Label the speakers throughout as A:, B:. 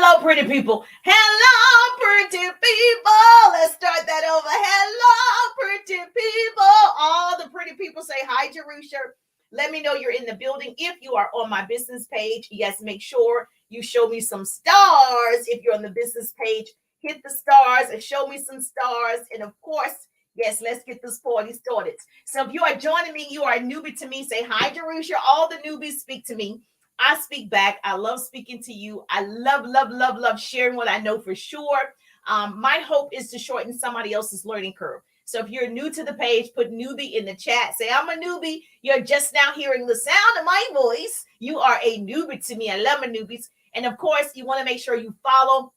A: Hello, pretty people. Hello, pretty people. Let's start that over. Hello, pretty people. All the pretty people say hi, Jerusha. Let me know you're in the building. If you are on my business page, yes, make sure you show me some stars. If you're on the business page, hit the stars and show me some stars. And of course, yes, let's get this party started. So if you are joining me, you are a newbie to me, say hi, Jerusha. All the newbies speak to me. I speak back. I love speaking to you. I love sharing what I know for sure. My hope is to shorten somebody else's learning curve. So if you're new to the page, put newbie in the chat. Say, I'm a newbie. You're just now hearing the sound of my voice. You are a newbie to me. I love my newbies. And of course, you want to make sure you follow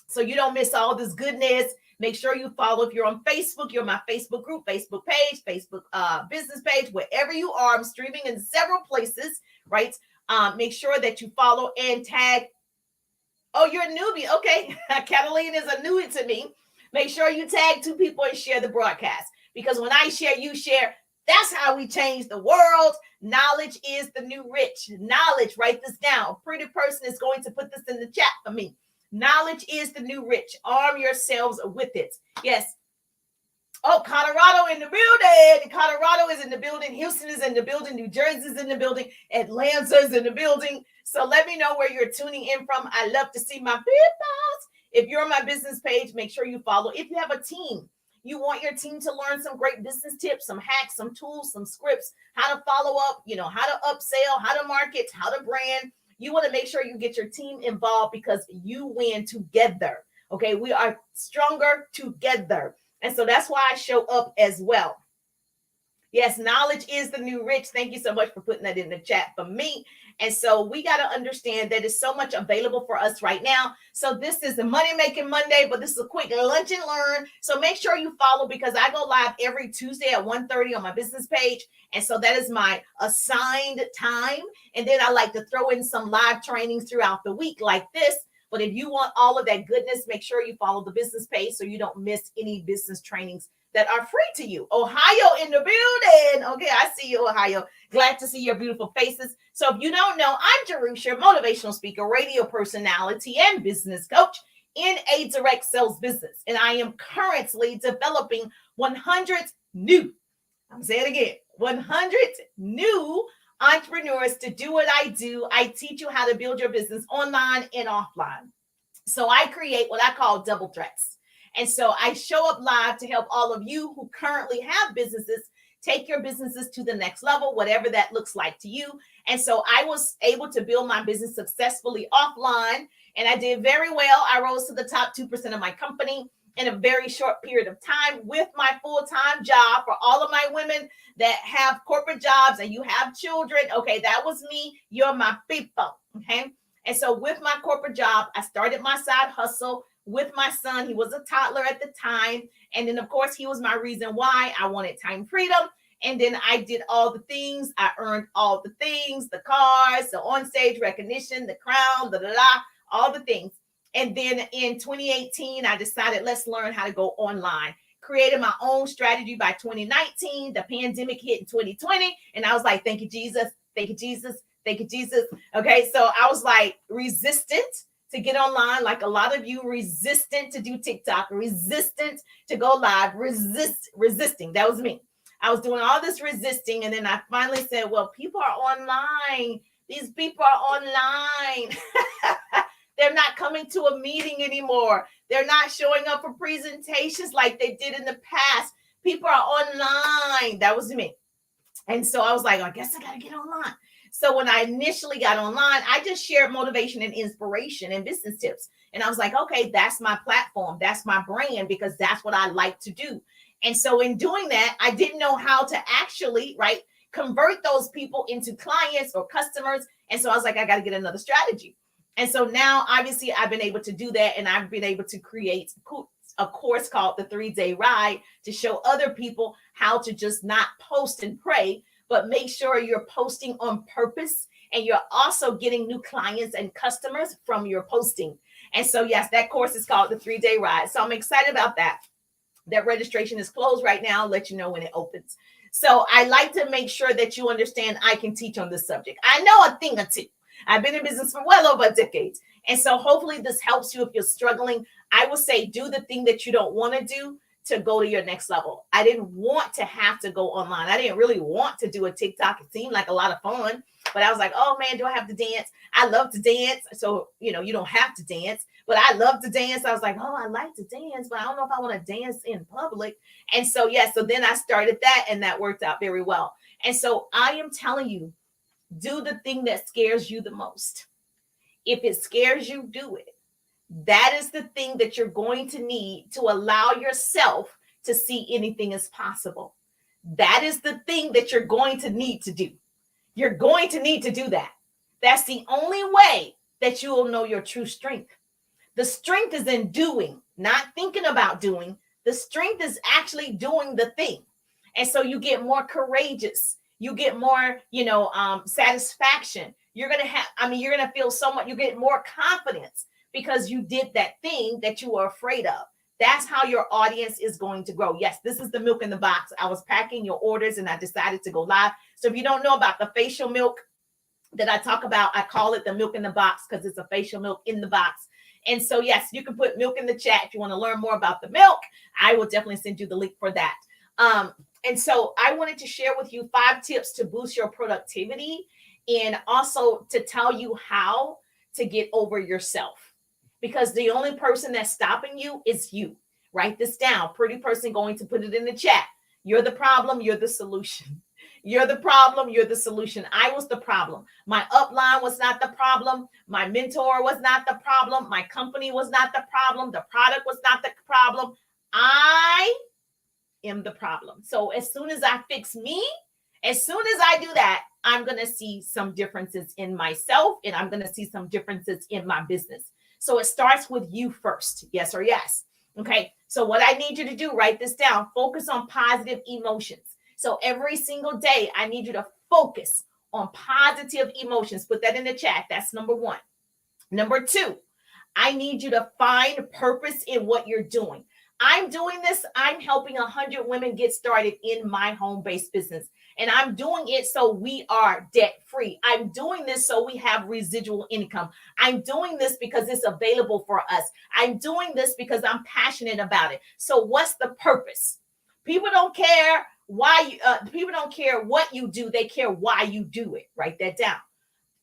A: so you don't miss all this goodness. Make sure you follow. If you're on Facebook, you're my Facebook group, Facebook page, Facebook business page, wherever you are. I'm streaming in several places, right? Make sure that you follow and tag. Oh, you're a newbie. Okay. Catalina is a newbie to me. Make sure you tag 2 people and share the broadcast. Because when I share, you share. That's how we change the world. Knowledge is the new rich. Knowledge, write this down. A pretty person is going to put this in the chat for me. Knowledge is the new rich. Arm yourselves with it. Yes. Oh, Colorado in the building. Colorado is in the building. Houston is in the building. New Jersey is in the building. Atlanta is in the building. So let me know where you're tuning in from. I love to see my people. If you're on my business page, make sure you follow. If you have a team, you want your team to learn some great business tips, some hacks, some tools, some scripts, how to follow up, how to upsell, how to market, how to brand. You want to make sure you get your team involved because you win together. Okay, we are stronger together. And so that's why I show up as well. Yes, knowledge is the new rich. Thank you so much for putting that in the chat for me. And so we got to understand that there's so much available for us right now. So this is the Money Making Monday, but this is a quick lunch and learn. So make sure you follow because I go live every Tuesday at 1:30 on my business page. And so that is my assigned time. And then I like to throw in some live trainings throughout the week like this. But if you want all of that goodness, make sure you follow the business page so you don't miss any business trainings that are free to you. Ohio in the building. Okay, I see you, Ohio. Glad to see your beautiful faces. So if you don't know, I'm Jerusha, motivational speaker, radio personality, and business coach in a direct sales business. And I am currently developing 100 new, I'm saying it again, 100 new entrepreneurs to do what I do. I teach you how to build your business online and offline. So I create what I call double threats. And so I show up live to help all of you who currently have businesses take your businesses to the next level, whatever that looks like to you. And so I was able to build my business successfully offline, and I did very well. I rose to the top 2% of my company in a very short period of time with my full-time job. For all of my women that have corporate jobs and you have children, okay, that was me. You're my people, okay? And so with my corporate job, I started my side hustle with my son. He was a toddler at the time. And then, of course, he was my reason why I wanted time freedom. And then I did all the things. I earned all the things, the cars, the on-stage recognition, the crown, all the things. And then in 2018, I decided, let's learn how to go online. Created my own strategy by 2019. The pandemic hit in 2020. And I was like, thank you, Jesus. Thank you, Jesus. Thank you, Jesus. Okay, so I was like resistant to get online, like a lot of you, resistant to do TikTok, resistant to go live, resisting. That was me. I was doing all this resisting. And then I finally said, well, people are online. These people are online. They're not coming to a meeting anymore. They're not showing up for presentations like they did in the past. People are online. That was me. And so I was like, I guess I got to get online. So when I initially got online, I just shared motivation and inspiration and business tips. And I was like, okay, that's my platform. That's my brand because that's what I like to do. And so in doing that, I didn't know how to actually, convert those people into clients or customers. And so I was like, I got to get another strategy. And so now, obviously, I've been able to do that. And I've been able to create a course called the 3-Day Ride to show other people how to just not post and pray, but make sure you're posting on purpose and you're also getting new clients and customers from your posting. And so, yes, that course is called the 3-Day Ride. So I'm excited about that. That registration is closed right now. I'll let you know when it opens. So I like to make sure that you understand I can teach on this subject. I know a thing or two. I've been in business for well over a decade. And so hopefully this helps you if you're struggling. I would say do the thing that you don't want to do to go to your next level. I didn't want to have to go online. I didn't really want to do a TikTok. It seemed like a lot of fun, but I was like, oh man, do I have to dance? I love to dance. So, you don't have to dance, but I love to dance. I was like, oh, I like to dance, but I don't know if I want to dance in public. And so, so then I started that and that worked out very well. And so I am telling you, do the thing that scares you the most. If it scares you, do it. That is the thing that you're going to need to allow yourself to see anything as possible. That is the thing that you're going to need to do. You're going to need to do that. That's the only way that you will know your true strength. The strength is in doing, not thinking about doing. The strength is actually doing the thing. And so you get more courageous. You get more, satisfaction. You're going to feel so much, you get more confidence because you did that thing that you were afraid of. That's how your audience is going to grow. Yes, this is the milk in the box. I was packing your orders and I decided to go live. So if you don't know about the facial milk that I talk about, I call it the milk in the box because it's a facial milk in the box. And so, yes, you can put milk in the chat if you want to learn more about the milk. I will definitely send you the link for that. And so I wanted to share with you 5 tips to boost your productivity and also to tell you how to get over yourself, because the only person that's stopping you is you. Write this down. Pretty person going to put it in the chat. You're the problem. You're the solution. You're the problem. You're the solution. I was the problem. My upline was not the problem. My mentor was not the problem. My company was not the problem. The product was not the problem. I am the problem. So as soon as I fix me, as soon as I do that, I'm going to see some differences in myself and I'm going to see some differences in my business. So it starts with you first. Yes or yes. Okay. So what I need you to do, write this down. Focus on positive emotions. So every single day, I need you to focus on positive emotions. Put that in the chat. That's number 1. Number 2, I need you to find purpose in what you're doing. I'm doing this. I'm helping 100 women get started in my home-based business. And I'm doing it so we are debt-free. I'm doing this so we have residual income. I'm doing this because it's available for us. I'm doing this because I'm passionate about it. So what's the purpose? People don't care people don't care what you do. They care why you do it. Write that down.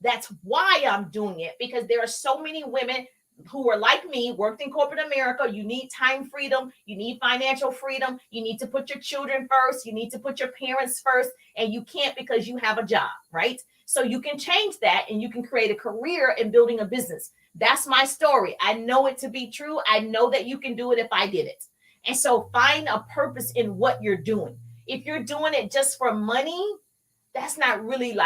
A: That's why I'm doing it, because there are so many women who are like me, worked in corporate America. You need time freedom. You need financial freedom. You need to put your children first. You need to put your parents first. And you can't because you have a job, right? So you can change that and you can create a career in building a business. That's my story. I know it to be true. I know that you can do it if I did it. And so find a purpose in what you're doing. If you're doing it just for money, that's not really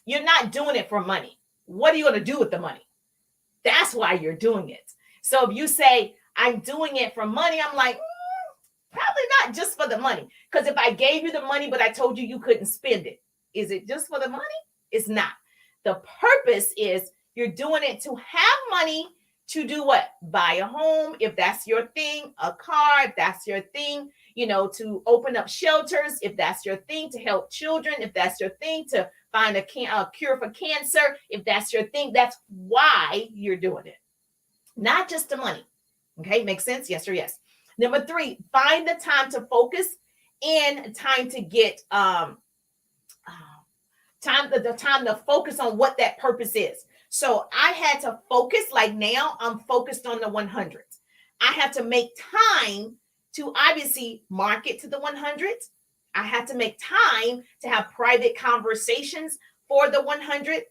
A: you're not doing it for money. What are you going to do with the money? That's why you're doing it. So if you say, I'm doing it for money, I'm like, probably not just for the money. Because if I gave you the money, but I told you you couldn't spend it, is it just for the money? It's not. The purpose is you're doing it to have money to do what? Buy a home, if that's your thing, a car, if that's your thing, to open up shelters, if that's your thing, to help children, if that's your thing, to find a cure for cancer, if that's your thing. That's why you're doing it, not just the money. Okay, makes sense? Yes or yes. Number 3, find the time to focus and time to get time to focus on what that purpose is. So I had to focus, like now I'm focused on the 100s. I have to make time to obviously market to the 100s. I have to make time to have private conversations for the 100.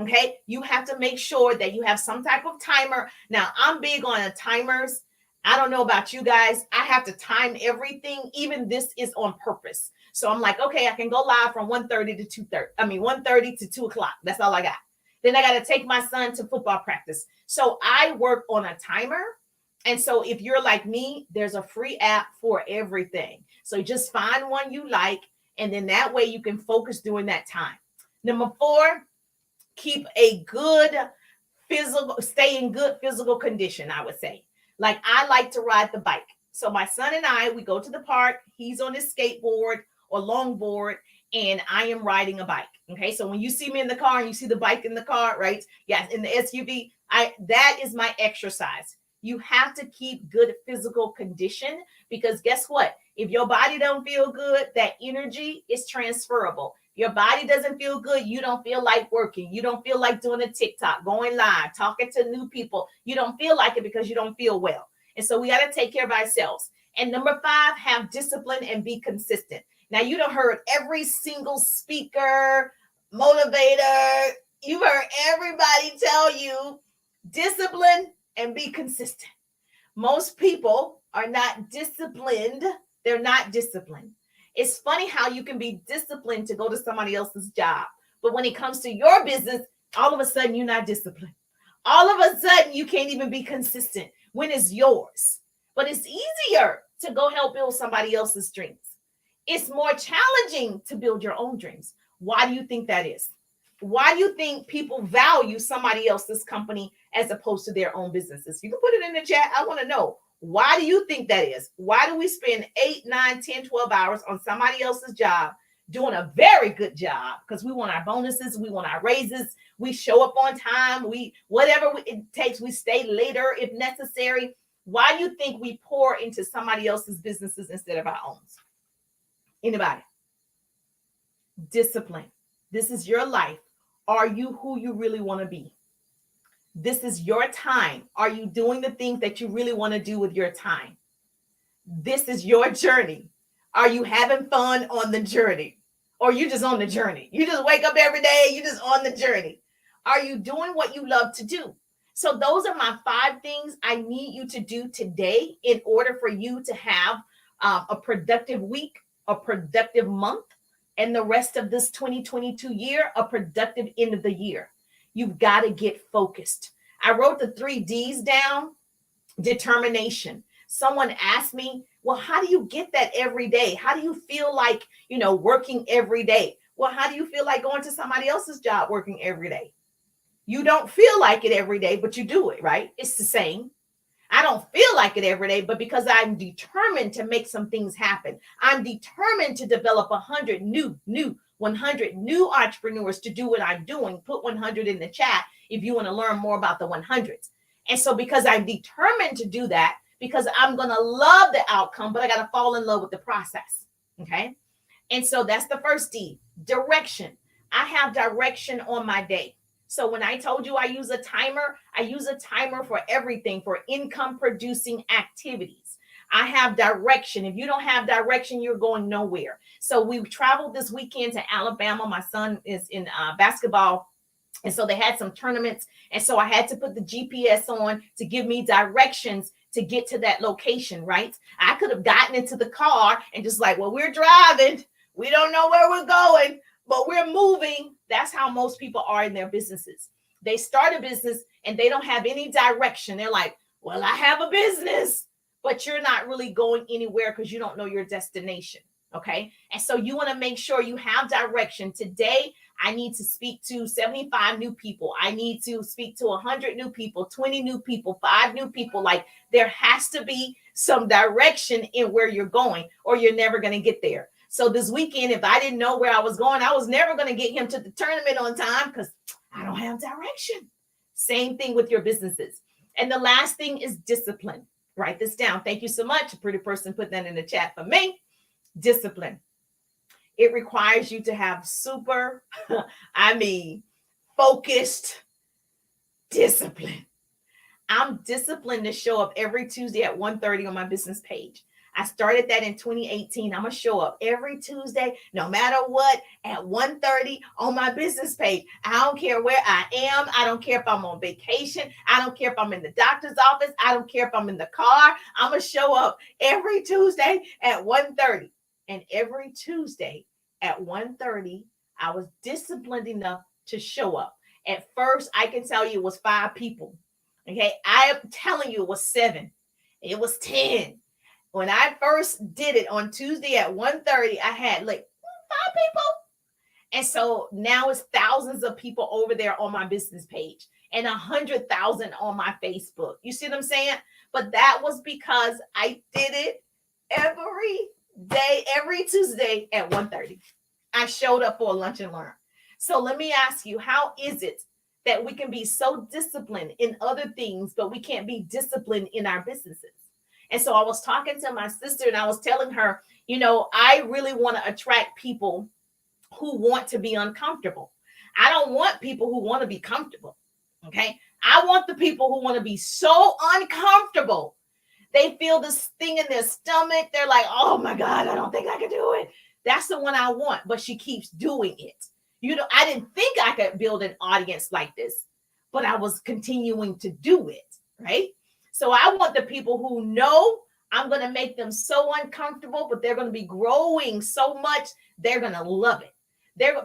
A: Okay. You have to make sure that you have some type of timer. Now I'm big on timers. I don't know about you guys. I have to time everything. Even this is on purpose. So I'm like, okay, I can go live from 1:30 to 2:30. 1:30 to 2 o'clock. That's all I got. Then I got to take my son to football practice. So I work on a timer. And so if you're like me, there's a free app for everything. So just find one you like. And then that way you can focus during that time. Number 4, keep a good stay in good physical condition, I would say. Like I like to ride the bike. So my son and I, we go to the park. He's on his skateboard or longboard, and I am riding a bike. Okay. So when you see me in the car and you see the bike in the car, right? Yes. In the SUV, That is my exercise. You have to keep good physical condition, because guess what? If your body don't feel good, that energy is transferable. Your body doesn't feel good, you don't feel like working. You don't feel like doing a TikTok, going live, talking to new people. You don't feel like it because you don't feel well. And so we got to take care of ourselves. And number 5, have discipline and be consistent. Now, you done heard every single speaker, motivator, you've heard everybody tell you discipline and be consistent. Most people are not disciplined. They're not disciplined. It's funny how you can be disciplined to go to somebody else's job, but when it comes to your business, all of a sudden you're not disciplined. All of a sudden you can't even be consistent when it's yours. But it's easier to go help build somebody else's dreams. It's more challenging to build your own dreams. Why do you think that is? Why do you think people value somebody else's company as opposed to their own businesses? You can put it in the chat. I want to know. Why do you think that is? Why do we spend 8, 9, 10, 12 hours on somebody else's job doing a very good job? Because we want our bonuses, we want our raises, we show up on time, whatever it takes, we stay later if necessary. Why do you think we pour into somebody else's businesses instead of our own? Anybody? Discipline. This is your life. Are you who you really want to be? This is your time. Are you doing the things that you really want to do with your time? This is your journey. Are you having fun on the journey? Or you just on the journey? You just wake up every day, you just on the journey. Are you doing what you love to do? So those are my 5 things I need you to do today in order for you to have a productive week, a productive month, and the rest of this 2022 year, a productive end of the year. You've got to get focused. I wrote the 3 D's down. Determination. Someone asked me, well, how do you get that every day? How do you feel like, working every day? Well, how do you feel like going to somebody else's job working every day? You don't feel like it every day, but you do it, right? It's the same. I don't feel like it every day, but because I'm determined to make some things happen. I'm determined to develop 100 new entrepreneurs to do what I'm doing. Put 100 in the chat if you want to learn more about the 100s. And so because I'm determined to do that, because I'm going to love the outcome, but I got to fall in love with the process. Okay. And so that's the first D, direction. I have direction on my day. So when I told you I use a timer for everything, for income producing activities. I have direction. If you don't have direction, you're going nowhere. So we traveled this weekend to Alabama. My son is in basketball. And so they had some tournaments. And so I had to put the GPS on to give me directions to get to that location, right? I could have gotten into the car and just like, well, we're driving. We don't know where we're going, but we're moving. That's how most people are in their businesses. They start a business and they don't have any direction. They're like, well, I have a business, but you're not really going anywhere because you don't know your destination. Okay. And so you want to make sure you have direction. Today, I need to speak to 75 new people. I need to speak to 100 new people, 20 new people, 5 new people. Like there has to be some direction in where you're going or you're never going to get there. So this weekend, if I didn't know where I was going, I was never going to get him to the tournament on time because I don't have direction. Same thing with your businesses. And the last thing is discipline. Write this down. Thank you so much. A pretty person put that in the chat for me. Discipline. It requires you to have focused discipline. I'm disciplined to show up every Tuesday at 1:30 on my business page. I started that in 2018. I'm going to show up every Tuesday, no matter what, at 1:30 on my business page. I don't care where I am. I don't care if I'm on vacation. I don't care if I'm in the doctor's office. I don't care if I'm in the car. I'm going to show up every Tuesday at 1:30. And every Tuesday at 1:30, I was disciplined enough to show up. At first, I can tell you it was 5 people. Okay. I am telling you it was 7. It was 10. When I first did it on Tuesday at 1:30, I had like 5 people. And so now it's thousands of people over there on my business page and 100,000 on my Facebook. You see what I'm saying? But that was because I did it every day, every Tuesday at 1:30. I showed up for a lunch and learn. So let me ask you, how is it that we can be so disciplined in other things, but we can't be disciplined in our businesses. And so I was talking to my sister and I was telling her, I really want to attract people who want to be uncomfortable. I don't want people who want to be comfortable. Okay. I want the people who want to be so uncomfortable. They feel this thing in their stomach. They're like, oh my God, I don't think I can do it. That's the one I want, but she keeps doing it. I didn't think I could build an audience like this, but I was continuing to do it, right? So I want the people who know I'm going to make them so uncomfortable, but they're going to be growing so much, they're going to love it.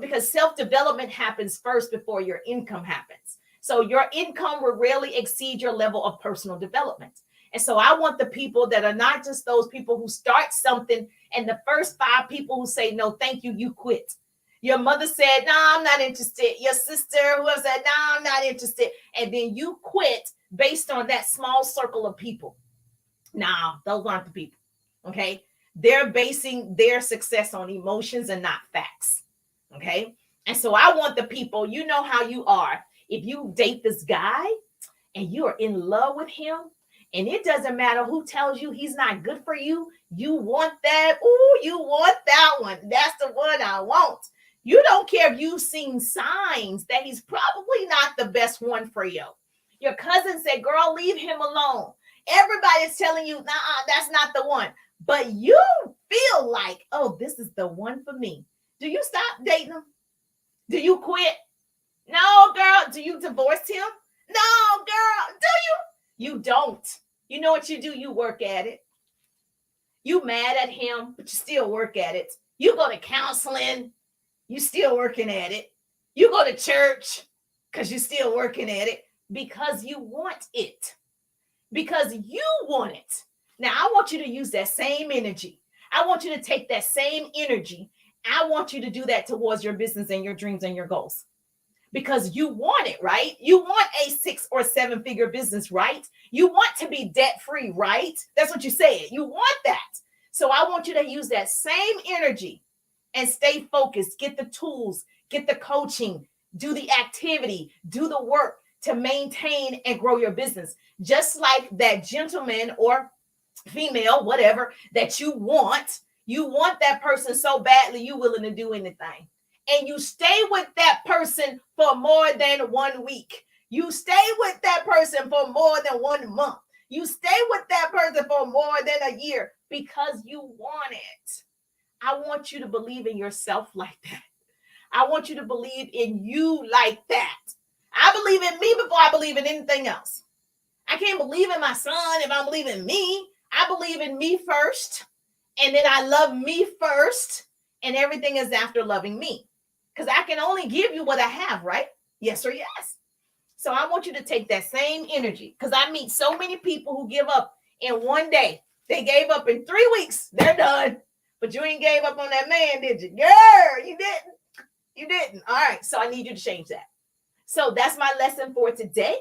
A: Because self-development happens first before your income happens. So your income will rarely exceed your level of personal development. And so I want the people that are not just those people who start something and the first 5 people who say, no, thank you, you quit. Your mother said, no, I'm not interested. Your sister, whoever said, no, I'm not interested. And then you quit based on that small circle of people. Nah, those aren't the people. Okay. They're basing their success on emotions and not facts. Okay. And so I want the people, you know how you are. If you date this guy and you are in love with him, and it doesn't matter who tells you he's not good for you, you want that. Ooh, you want that one. That's the one I want. You don't care if you've seen signs that he's probably not the best one for you. Your cousin said, girl, leave him alone. Everybody's telling you, nah, that's not the one. But you feel like, oh, this is the one for me. Do you stop dating him? Do you quit? No, girl. Do you divorce him? No, girl. Do you? You don't. You know what you do? You work at it. You mad at him, but you still work at it. You go to counseling. You still working at it. You go to church because you're still working at it because you want it. Because you want it. Now, I want you to use that same energy. I want you to take that same energy. I want you to do that towards your business and your dreams and your goals. Because you want it, right? You want a 6 or 7 figure business, right? You want to be debt free, right? That's what you said. You want that. So I want you to use that same energy and stay focused. Get the tools, get the coaching, do the activity, do the work to maintain and grow your business. Just like that gentleman or female, whatever, that you want that person so badly, you're willing to do anything. And you stay with that person for more than 1 week. You stay with that person for more than 1 month. You stay with that person for more than a year because you want it. I want you to believe in yourself like that. I want you to believe in you like that. I believe in me before I believe in anything else. I can't believe in my son if I believe in me. I believe in me first, and then I love me first, and everything is after loving me. Because I can only give you what I have, right? Yes or yes. So I want you to take that same energy, because I meet so many people who give up in 1 day. They gave up in 3 weeks. They're done. But you ain't gave up on that man, did you? Girl, you didn't. You didn't. All right. So I need you to change that. So that's my lesson for today,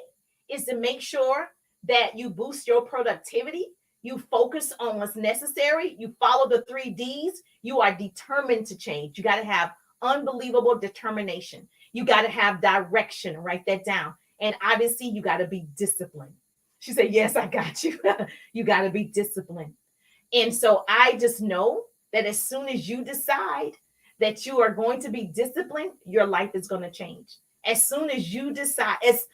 A: is to make sure that you boost your productivity. You focus on what's necessary. You follow the 3 Ds. You are determined to change. You got to have unbelievable determination. You got to have direction. Write that down. And obviously, you got to be disciplined. She said, yes, I got you. You got to be disciplined. And so I just know that as soon as you decide that you are going to be disciplined, your life is going to change. As soon as you decide, as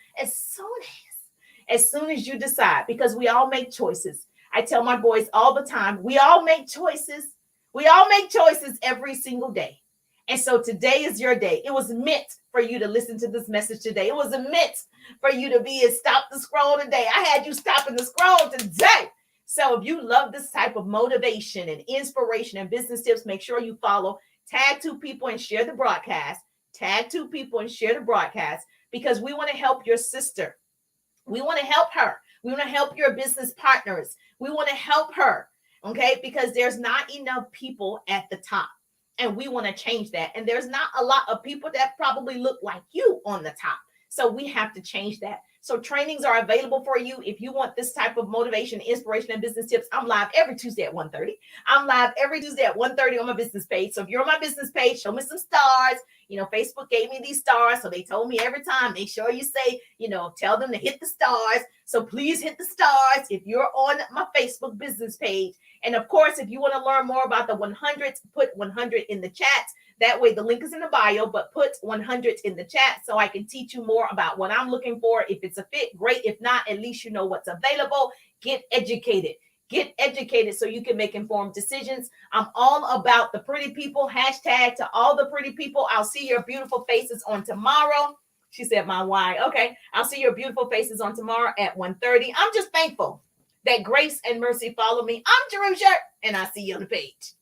A: soon as you decide, because we all make choices. I tell my boys all the time, we all make choices. We all make choices every single day. And so today is your day. It was meant for you to listen to this message today. It was meant for you to be a stop the scroll today. I had you stopping the scroll today. So if you love this type of motivation and inspiration and business tips, make sure you follow, tag 2 people and share the broadcast. Tag 2 people and share the broadcast, because we want to help your sister. We want to help her. We want to help your business partners. We want to help her, okay? Because there's not enough people at the top, and we want to change that. And there's not a lot of people that probably look like you on the top. So we have to change that. So trainings are available for you. If you want this type of motivation, inspiration, and business tips, I'm live every Tuesday at 1:30. I'm live every Tuesday at 1:30 on my business page. So if you're on my business page, show me some stars. Facebook gave me these stars. So they told me every time, make sure you say, tell them to hit the stars. So please hit the stars if you're on my Facebook business page. And of course, if you want to learn more about the 100s, put 100 in the chat. That way, the link is in the bio, but put 100 in the chat so I can teach you more about what I'm looking for. If it's a fit, great. If not, at least you know what's available. Get educated. Get educated so you can make informed decisions. I'm all about the pretty people. Hashtag to all the pretty people. I'll see your beautiful faces on tomorrow. She said my why. Okay. I'll see your beautiful faces on tomorrow at 1:30. I'm just thankful that grace and mercy follow me. I'm Jerusha, and I see you on the page.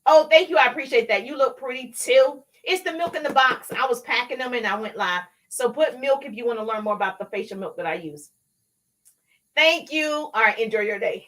A: Oh, thank you. I appreciate that. You look pretty too. It's the milk in the box. I was packing them and I went live. So put milk if you want to learn more about the facial milk that I use. Thank you. All right. Enjoy your day.